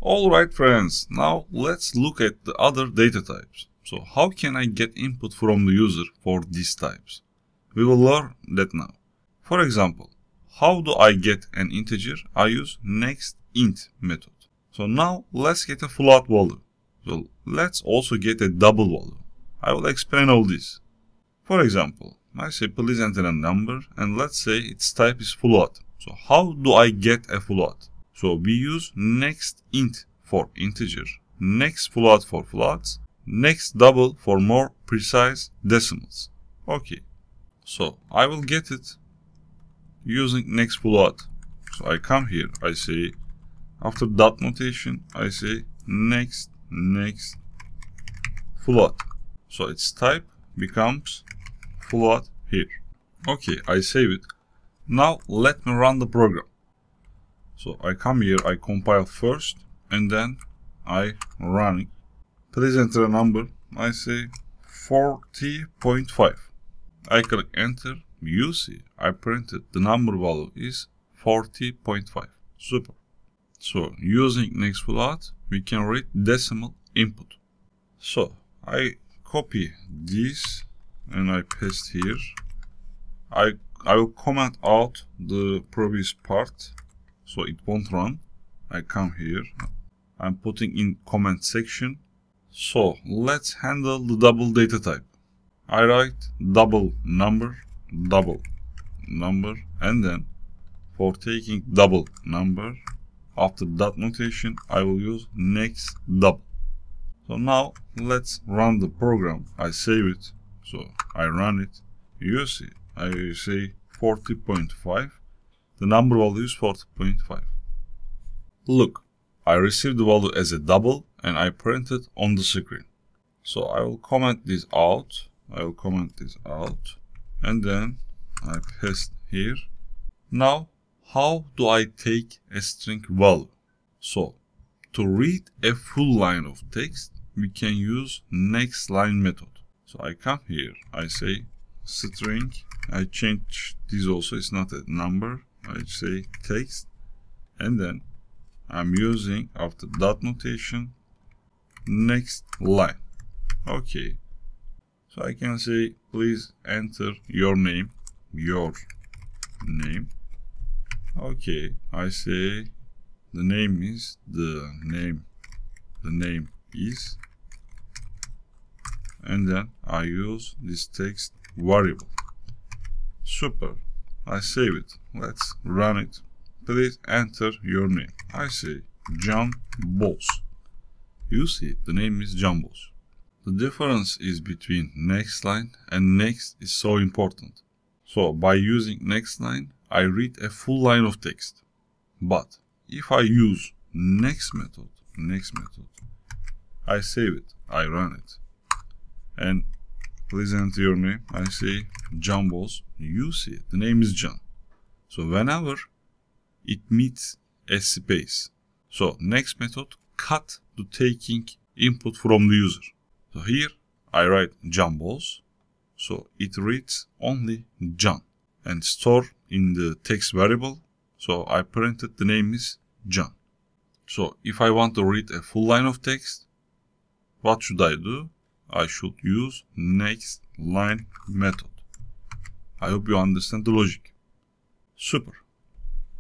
Alright friends, now let's look at the other data types. So how can I get input from the user for these types? We will learn that now. For example, how do I get an integer? I use nextInt method. So now let's get a float value. So let's also get a double value. I will explain all this. For example, I say please enter a number and let's say its type is float. So how do I get a float? So we use nextInt for integer, nextFloat for floats, nextDouble for more precise decimals. Okay, so I will get it using nextFloat. So I come here, I say after dot notation, I say nextFloat. So its type becomes float here. Okay, I save it. Now let me run the program. So I come here, I compile first, and then I run it. Please enter a number. I say 40.5. I click enter. You see, I printed the number value is 40.5. Super. So using nextFloat, we can read decimal input. So I copy this and I paste here. I will comment out the previous part so it won't run. I come here, I'm putting in comment section. So let's handle the double data type. I write double number, and then for taking double number, after dot notation, I will use nextDouble. So now let's run the program. I save it, so I run it. You see, I say 40.5. The number value is 40.5. Look, I received the value as a double and I print it on the screen. So I will comment this out. And then I paste here. Now, how do I take a string value? So, to read a full line of text, we can use nextLine method. So I come here, I say string, I change this also, it's not a number, I say text, and then I'm using after dot notation nextLine. Okay, so I can say please enter your name. Okay, I say the name is and then I use this text variable. Super. I save it. Let's run it. Please enter your name. I say John Boss. You see, the name is John Boss. The difference is between nextLine and next is so important. So by using nextLine, I read a full line of text. But if I use next method, I save it, I run it. And please enter your name. I say John Boss. You see, the name is John. So whenever it meets a space, so next method cut to taking input from the user. So here I write John Boss. So it reads only John and store in the text variable. So I printed the name is John. So if I want to read a full line of text, what should I do? I should use nextLine method. I hope you understand the logic. Super.